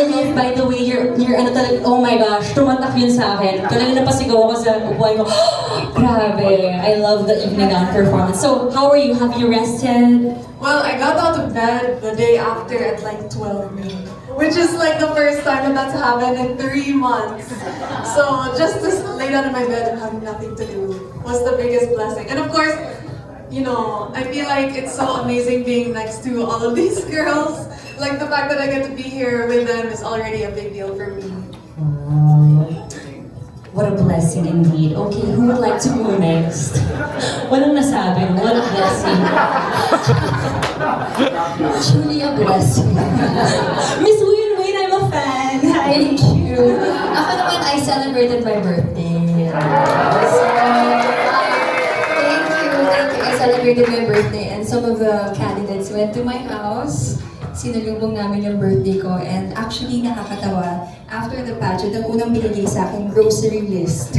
believe, by the way, you're ano talaga, oh my gosh, tumatak yun sa akin. Talaga napasigaw ako sa upuan ko. Grabe, I love the evening gown performance. So, how are you? Have you rested? Well, I got out of bed the day after at like 12 noon, which is like the first time that that's happened in 3 months. So just to lay down in my bed and have nothing to do was the biggest blessing. And of course, you know, I feel like it's so amazing being next to all of these girls. Like the fact that I get to be here with them is already a big deal for me. What a blessing indeed. Okay, who would like to go next? Walang nasabi, what a blessing. Truly a blessing. Miss Win, I'm a fan. Thank you. Ako naman, I celebrated my birthday. So, thank you. I celebrated my birthday and some of the candidates went to my house. Sinalubong namin yung birthday ko and actually nakakatawa. After the pageant, ang unang binigay sa akin, grocery list.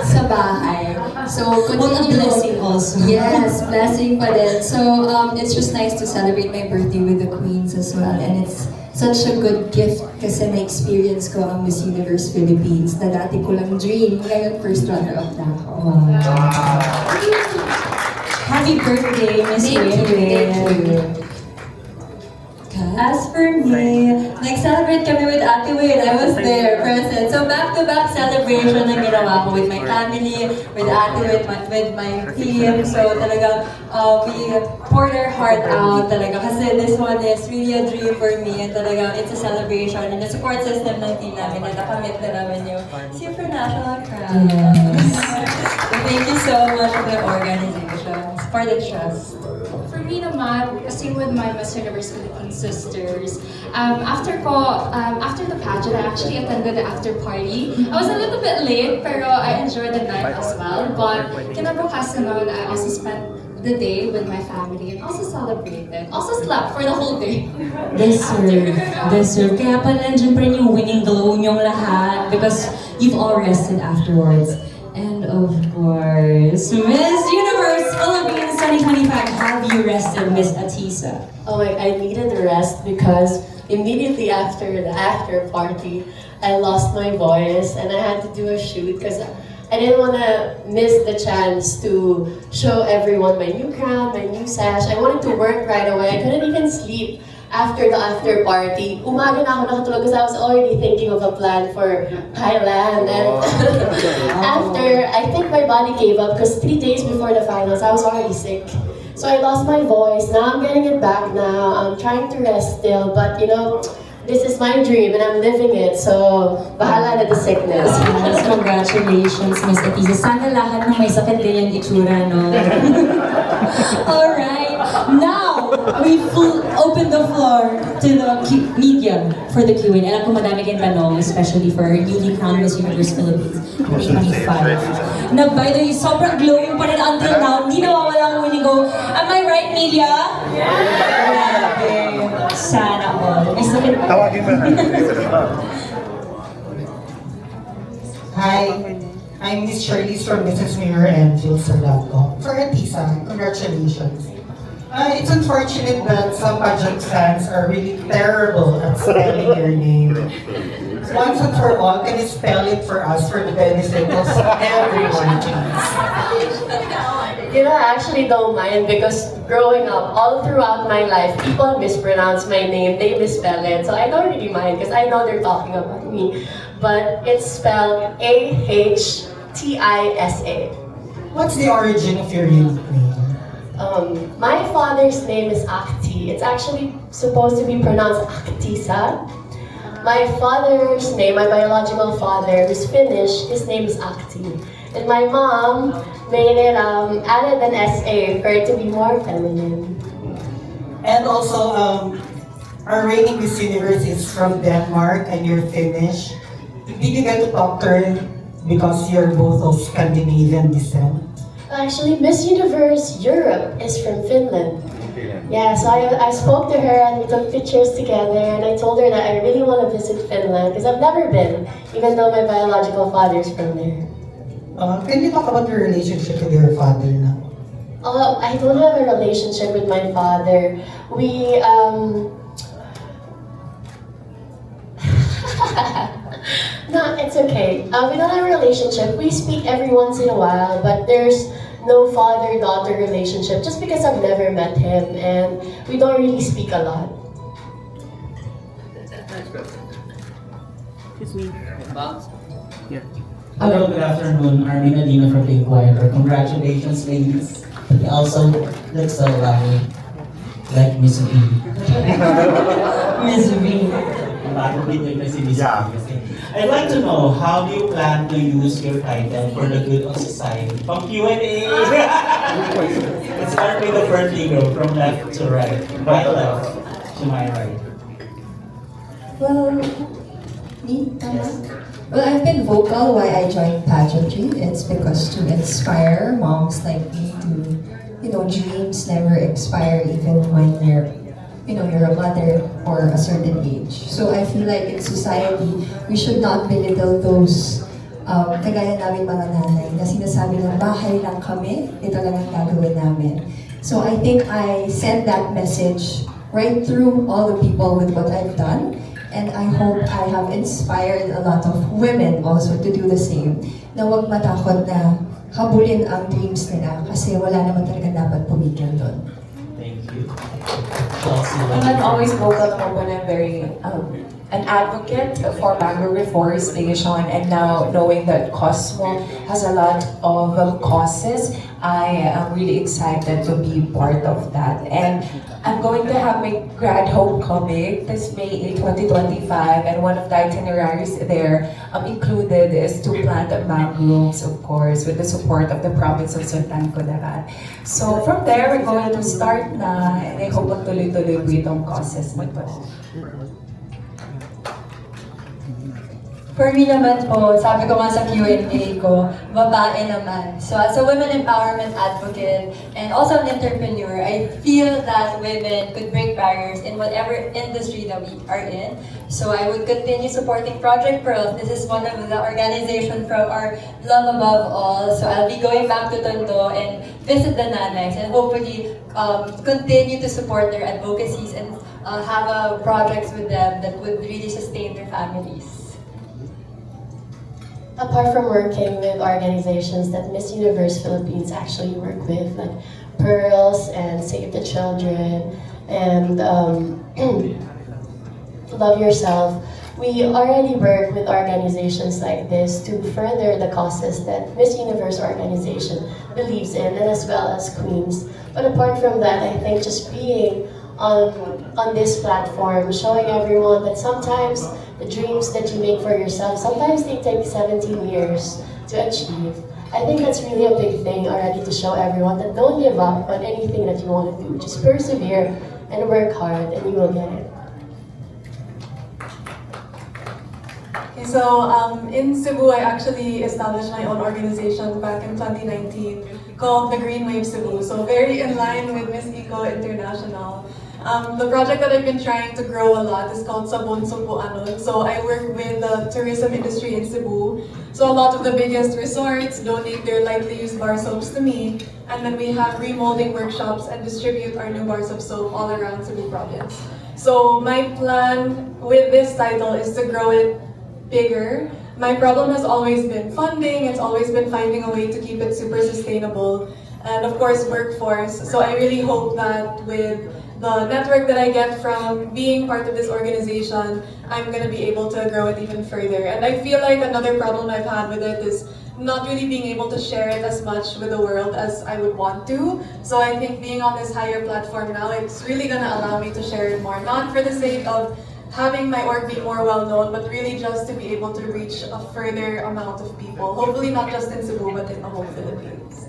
Sa bahay. So, what a blessing also. Yes, blessing pa din. So, it's just nice to celebrate my birthday with the queens as well. And it's such a good gift kasi na-experience ko ang Miss Universe Philippines na dati ko lang dream. Ngayon, first runner-up na ako. Wow. Happy birthday, Miss Win. Thank you. As for me, nag-celebrate kami with Ate Win. I was there, present. So back-to-back celebration ang ginawa ko with my family, with Ate Win, with my team. So talaga, we poured our heart out talaga. Kasi this one is really a dream for me. And talaga, it's a celebration. And the support system ng team namin na nakamit na namin yung Supranational Crown. Yes. So thank you so much for the organization, for the trust. For me naman, kasi with my Miss Universe Philippines sisters, after the pageant, I actually attended the after party. I was a little bit late, pero I enjoyed the night as well. But kinabukas naman, I also spent the day with my family and also celebrated. Also slept for the whole day. Deserve. Kaya pala nandiyan pa rin yung winning glow niyong lahat because you've all rested afterwards. And of course, Miss Universe Philippines 2025, have you rested, Miss Ahtisa? Oh, I needed a rest because immediately after the after party, I lost my voice and I had to do a shoot because I didn't want to miss the chance to show everyone my new crown, my new sash. I wanted to work right away. I couldn't even sleep after the after party. Umaga na ako nakatulog because I was already thinking of a plan for Thailand. And after, I think my body gave up because 3 days before the finals, I was already sick. So I lost my voice. Now I'm getting it back now. I'm trying to rest still, but you know, this is my dream and I'm living it. So, bahala na the sickness. Yes, congratulations, Miss Ahtisa. Sana lahat ng may sakit din yung itsura, no? Alright, now, we open the floor to the media for the Q&A. Alam ko madami kayong tanong, especially for newly crowned Miss Universe Philippines 2025. Na by the way, sobrang glowing pa rin until now. Hindi nawawala ang winning go. Am I right, media? Grabe. Sana all. Tawagin mo na. Hi, I'm Miss Shirley from Mrs. Mayor and Phil Sarlaco. For Ahtisa, congratulations. It's unfortunate that some pageant fans are really terrible at spelling your name. Once and for all, can you spell it for us for the benefit of everyone, please? You know, I actually don't mind because growing up, all throughout my life, people mispronounce my name, they misspell it. So I don't really mind because I know they're talking about me. But it's spelled Ahtisa. What's the origin of your unique name? My father's name is Ahti. It's actually supposed to be pronounced Ahtisa. My father's name, my biological father, who's Finnish, his name is Ahti. And my mom made it, added an SA for it to be more feminine. And also, our reigning Miss Universe is from Denmark and you're Finnish. Did you get to talk to her because you're both of Scandinavian descent? Actually, Miss Universe Europe is from Finland. Yeah, so I spoke to her and we took pictures together and I told her that I really want to visit Finland because I've never been, even though my biological father's from there. Can you talk about your relationship with your father now? I don't have a relationship with my father. okay. We don't have a relationship. We speak every once in a while, but there's no father-daughter relationship just because I've never met him and we don't really speak a lot. Hello, good afternoon. Arlene Adina from the Inquirer. Congratulations, ladies. You also look so like Miss V. Miss V. Bakit dito yung si Miss V? I'd like to know, how do you plan to use your title for the good of society? From Q&A! Let's start with the first legal, from left to right. My left to my right. Well, me, tama? Well, I've been vocal why I joined pageantry. It's because to inspire moms like me to, dreams never expire even when you're a mother or a certain age. So I feel like in society, we should not belittle those kagaya namin mga nanay na sinasabi ng bahay lang kami, ito lang ang gagawin namin. So I think I sent that message right through all the people with what I've done. And I hope I have inspired a lot of women also to do the same. Na huwag matakot na habulin ang dreams nila kasi wala naman talaga dapat pumigil doon. Thank you. I'm always vocal when I'm very an advocate for mangrove reforestation, and now knowing that Cosmo has a lot of causes, I am really excited to be part of that. And I'm going to have my grad homecoming this May 8, 2025, and one of the itineraries there included is to plant mangroves, of course, with the support of the province of Sultan Kudarat. So from there, we're going to start na, and I hope magtuloy-tuloy po itong causes na ito. For me naman po, sabi ko nga sa Q&A ko, babae naman. So as a women empowerment advocate and also an entrepreneur, I feel that women could break barriers in whatever industry that we are in. So I would continue supporting Project Pearl. This is one of the organizations from our Love Above All. So I'll be going back to Tondo and visit the nanays and hopefully continue to support their advocacies and have projects with them that would really sustain their families. Apart from working with organizations that Miss Universe Philippines actually work with, like Pearls and Save the Children and Love Yourself, we already work with organizations like this to further the causes that Miss Universe organization believes in, and as well as Queens. But apart from that, I think just being on this platform, showing everyone that sometimes the dreams that you make for yourself, sometimes they take 17 years to achieve. I think that's really a big thing already to show everyone that don't give up on anything that you want to do. Just persevere and work hard and you will get it. Okay, so in Cebu, I actually established my own organization back in 2019 called the Green Wave Cebu. So very in line with Miss Eco International. The project that I've been trying to grow a lot is called Sabon Sumpo Anon. So I work with the tourism industry in Cebu. So a lot of the biggest resorts donate their lightly used bar soaps to me. And then we have remolding workshops and distribute our new bars of soap all around Cebu province. So my plan with this title is to grow it bigger. My problem has always been funding. It's always been finding a way to keep it super sustainable. And of course, workforce. So I really hope that with the network that I get from being part of this organization, I'm going to be able to grow it even further. And I feel like another problem I've had with it is not really being able to share it as much with the world as I would want to. So I think being on this higher platform now, it's really going to allow me to share it more. Not for the sake of having my work be more well-known, but really just to be able to reach a further amount of people. Hopefully not just in Cebu, but in the whole Philippines.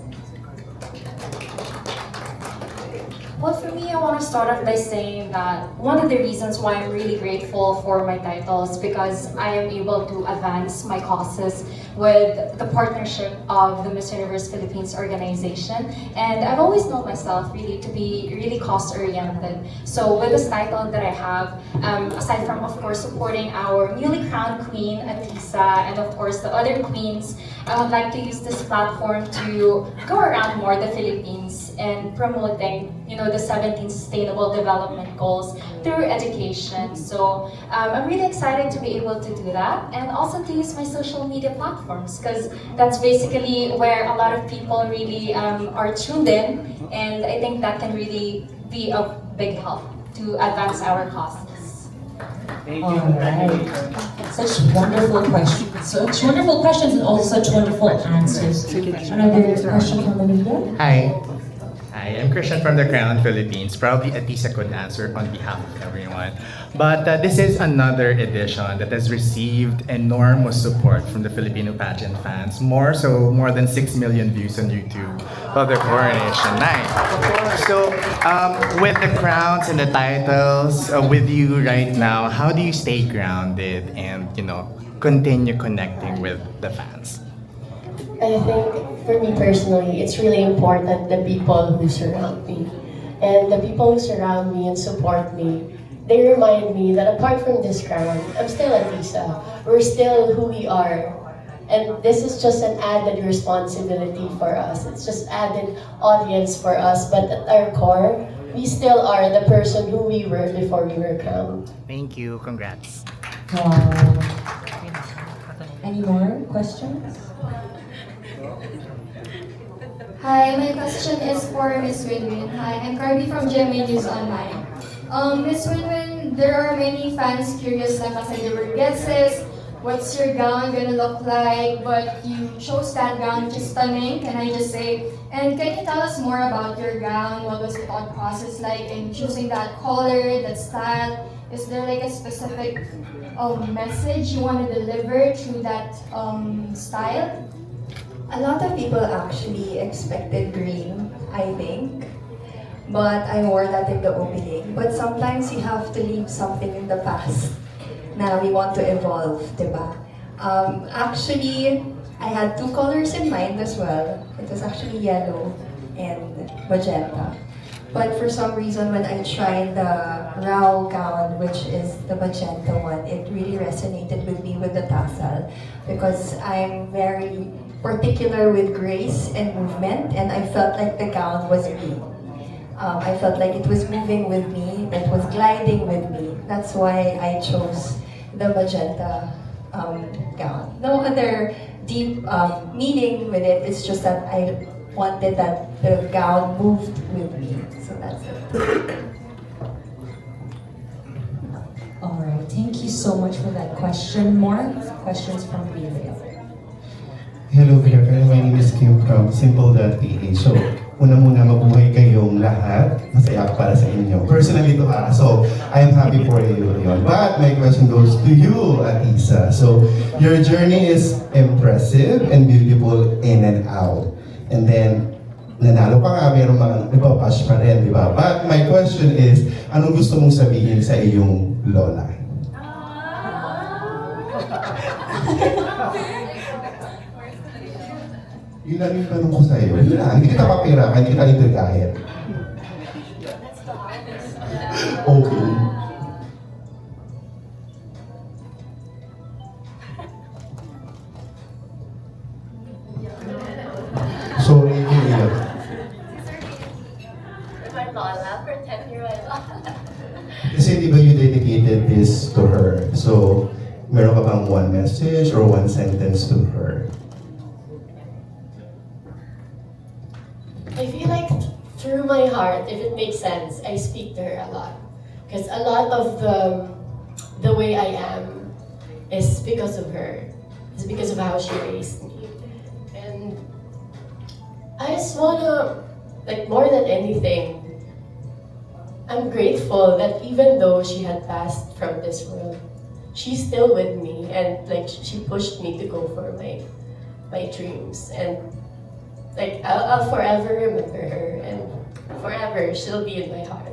Well, for me, I want to start off by saying that one of the reasons why I'm really grateful for my title is because I am able to advance my causes with the partnership of the Miss Universe Philippines organization. And I've always known myself really to be really cost-oriented. So with this title that I have, aside from, of course, supporting our newly crowned queen, Ahtisa, and of course the other queens, I would like to use this platform to go around more the Philippines and promoting, the 17 Sustainable Development Goals through education. So I'm really excited to be able to do that and also to use my social media platforms because that's basically where a lot of people really are tuned in, and I think that can really be a big help to advance our causes. Thank All you. right. Such wonderful questions. Such wonderful questions and also such wonderful answers. Another question from the media? Hi. Hi, I'm Christian from the Crown Philippines. Probably Ahtisa could answer on behalf of everyone. But this is another edition that has received enormous support from the Filipino pageant fans. More than 6 million views on YouTube of the coronation night. So, with the crowns and the titles with you right now, how do you stay grounded and, continue connecting with the fans? I think for me personally, it's really important the people who surround me. And the people who surround me and support me, they remind me that apart from this crown, I'm still Ahtisa. We're still who we are. And this is just an added responsibility for us. It's just added audience for us. But at our core, we still are the person who we were before we were crowned. Thank you. Congrats. Any more questions? Hi, my question is for Miss Winwin. Hi, I'm Carby from GMA News Online. Miss Winwin, there are many fans curious na kasi there were guesses, what's your gown gonna look like, but you chose that gown, which is stunning, can I just say. And can you tell us more about your gown? What was the thought process like in choosing that color, that style? Is there like a specific message you want to deliver through that style? A lot of people actually expected green, I think. But I wore that in the opening. But sometimes you have to leave something in the past. Now we want to evolve, diba? Actually, I had two colors in mind as well. It was actually yellow and magenta. But for some reason, when I tried the raw gown, which is the magenta one, it really resonated with me with the tassel because I'm very particular with grace and movement, and I felt like the gown was me. I felt like it was moving with me, it was gliding with me. That's why I chose the magenta gown. No other deep meaning with it, it's just that I wanted that the gown moved with me. So that's it. All right. Thank you so much for that question. More questions from the media. Hello, Victor. My name is Kim from Simple.ph. So, una muna mabuhay kayong lahat. Masaya para sa inyo. Personally to so I'm happy for you yun. But my question goes to you, Ahtisa. So, your journey is impressive and beautiful in and out. And then, nanalo pa nga, mayroong mga ipapash pa rin, di ba? But my question is, anong gusto mong sabihin sa iyong lola? Yun lang yung tanong ko sa'yo. Yun lang, hindi kita papirakan, hindi kita itagahin. Okay. Sorry, iiyak. My lola, pretend you're my lola. Kasi di ba you dedicated this to her? So, meron ka bang one message or one sentence to her? I feel like through my heart, if it makes sense, I speak to her a lot. Because a lot of the way I am is because of her. It's because of how she raised me. And I just wanna, like more than anything, I'm grateful that even though she had passed from this world, she's still with me and like she pushed me to go for my dreams. And like I'll forever remember her and forever she'll be in my heart.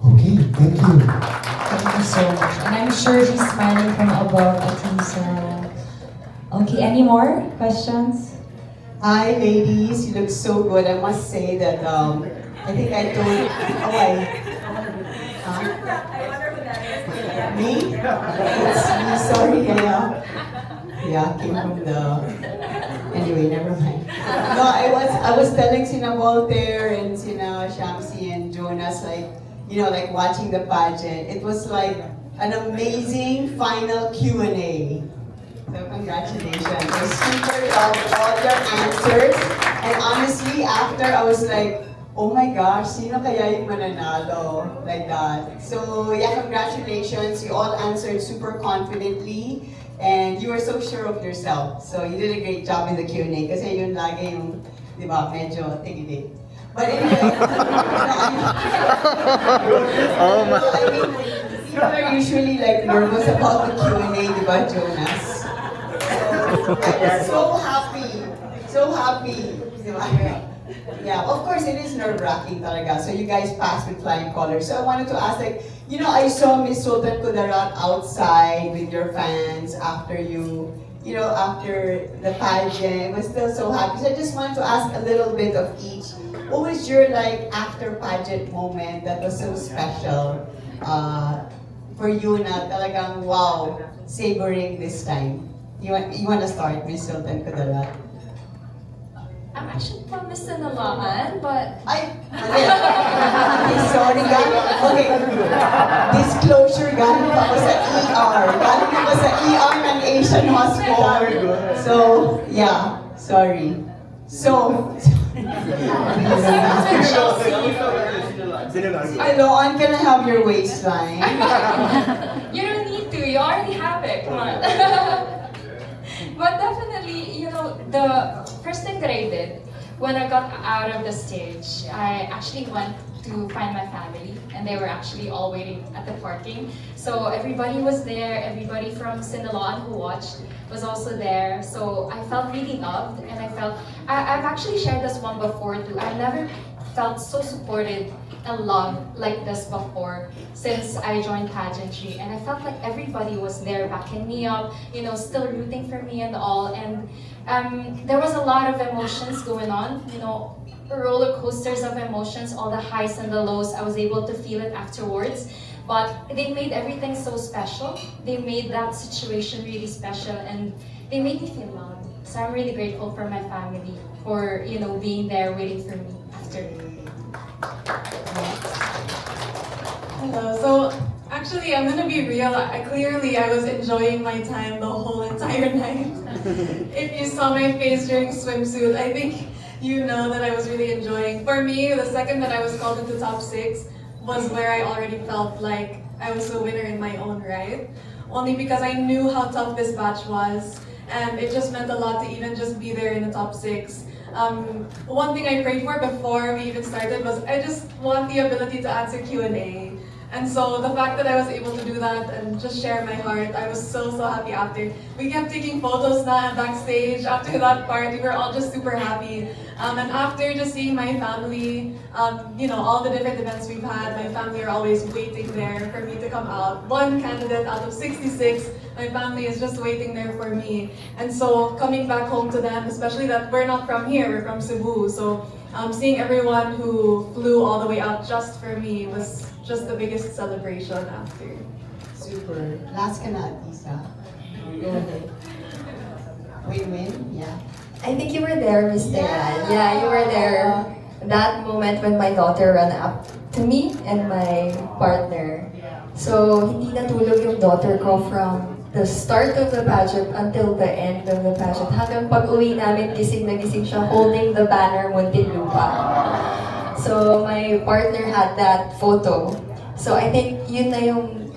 Okay, thank you. Thank you so much. And I'm sure she's smiling from above, Ahtisa. Okay, any more questions? Hi ladies, you look so good. I must say that I think I told why? Me? It's me, sorry, yeah, came from the anyway, never mind. No, I was telling Sina Voltaire and Sina Shamsi and Jonas like like watching the pageant. It was like an amazing final Q&A. So congratulations. I super loved all your answers. And honestly, after I was like, oh my gosh, sino kaya yung mananalo? Like that. So yeah, congratulations. You all answered super confidently. And you were so sure of yourself. So you did a great job in the Q&A. Kasi yun lagi yung, di ba, medyo tigilid. But anyway, Oh my. I mean, people are usually like nervous about the Q&A, di ba, Jonas? So, I'm so happy. So happy. Di ba? Yeah, of course it is nerve-wracking talaga. So you guys passed with flying colors. So I wanted to ask, like, I saw Miss Sultan Kudarat outside with your fans after after the pageant. I was still so happy. So I just wanted to ask a little bit of each. What was your after pageant moment that was so special for you na talagang wow, savoring this time? You want to start, Miss Sultan Kudarat? I'm actually from Miss Sinalaan, but... Okay, sorry, okay. Disclosure, galing pa ako sa ER. Galing ako sa ER ng Asian Hospital. So, yeah, sorry. So, Aloan, can I have your waistline? You don't need to, you already have it, come on. But definitely, the first thing that I did when I got out of the stage, I actually went to find my family, and they were actually all waiting at the parking. So everybody was there, everybody from Sinalaan who watched was also there. So I felt really loved, and I've actually shared this one before too. I've never felt so supported and loved like this before since I joined pageantry, and I felt like everybody was there backing me up, still rooting for me and all. And there was a lot of emotions going on, roller coasters of emotions, all the highs and the lows. I was able to feel it afterwards, but they made everything so special. They made that situation really special, and they made me feel loved. So I'm really grateful for my family for being there waiting for me after. Hello. So actually, I'm gonna be real. I was enjoying my time the whole entire night. If you saw my face during swimsuit, I think you know that I was really enjoying. For me, the second that I was called into top 6 was where I already felt like I was a winner in my own right. Only because I knew how tough this batch was, and it just meant a lot to even just be there in the top 6. One thing I prayed for before we even started was I just want the ability to answer Q&A. And so the fact that I was able to do that and just share my heart, I was so happy after. We kept taking photos backstage. After that part, we were all just super happy. And after just seeing my family, all the different events we've had, my family are always waiting there for me to come out. One candidate out of 66, my family is just waiting there for me. And so coming back home to them, especially that we're not from here, we're from Cebu. So seeing everyone who flew all the way out just for me was just the biggest celebration after. Super. Last ka na, Ahtisa. Go ahead. Win-win? Yeah. I think you were there, Miss Dayan. Yeah, you were there. That moment when my daughter ran up to me and my partner. So, hindi natulog yung daughter ko from the start of the pageant until the end of the pageant. Hanggang pag-uwi namin, gising na gising siya holding the banner Muntinlupa. So, my partner had that photo. So, I think yun na yung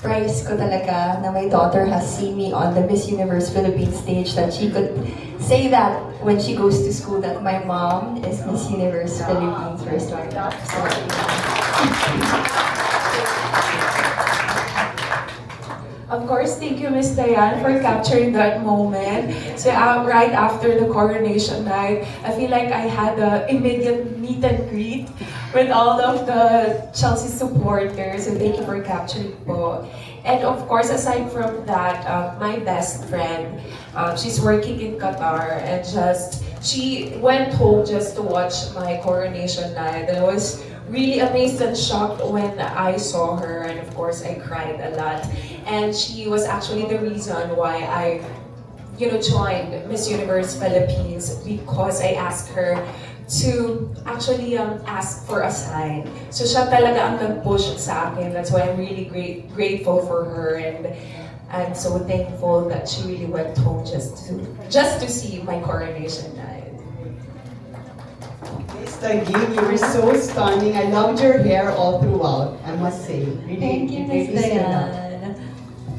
prize ko talaga na my daughter has seen me on the Miss Universe Philippines stage, that she could say that when she goes to school that my mom is Miss Universe Philippines first runner-up. So, Of course, thank you, Miss Diane, for capturing that moment. So right after the coronation night, I feel like I had an immediate meet and greet with all of the Chelsea supporters. So thank you for capturing po. And of course, aside from that, my best friend, she's working in Qatar, and she went home just to watch my coronation night. And I was really amazed and shocked when I saw her, and of course I cried a lot. And she was actually the reason why I joined Miss Universe Philippines, because I asked her to actually ask for a sign. So siya talaga ang nag-push sa akin. That's why I'm really grateful for her, and I'm so thankful that she really went home just to see my coronation night. Miss Daguin, you were so stunning. I loved your hair all throughout, I must say. Really, Thank you, Miss really stood out. Dayan.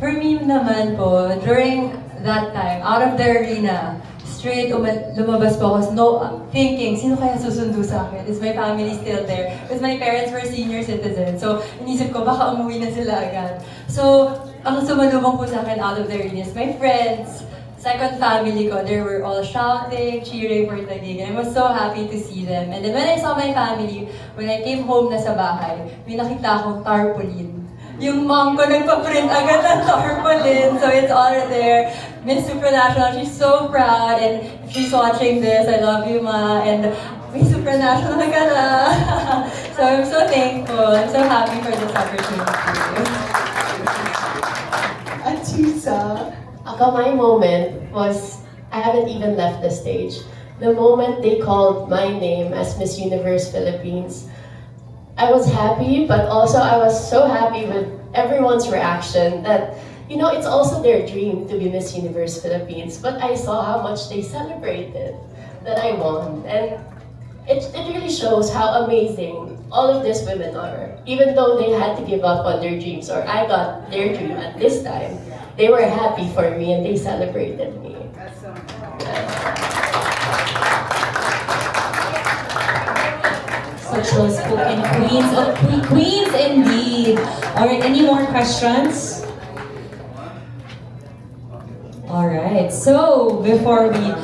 For me naman po, during that time, out of the arena, straight lumabas po ako, thinking, sino kaya susundo sa akin? Is my family still there? Because my parents were senior citizens. So, inisip ko, baka umuwi na sila agad. So, ang sumalubong po sa akin out of the arena is my friends, second family ko. They were all shouting, cheering for Taguig. I was so happy to see them. And then when I saw my family, when I came home na sa bahay, may nakita akong tarpaulin. Yung mom ko nagpa-print agad ng tarpaulin, so it's all there. Miss Supranational, she's so proud, and if she's watching this, I love you, Ma, and Miss Supranational ka na. So I'm so thankful, I'm so happy for this opportunity. Ahtisa. My moment was, I haven't even left the stage. The moment they called my name as Miss Universe Philippines, I was happy, but also I was so happy with everyone's reaction that, you know, it's also their dream to be Miss Universe Philippines, but I saw how much they celebrated that I won. And it really shows how amazing all of these women are. Even though they had to give up on their dreams, or I got their dream at this time, they were happy for me and they celebrated me. Such well-spoken queens. Oh, queens indeed. Alright, any more questions? Alright, so before we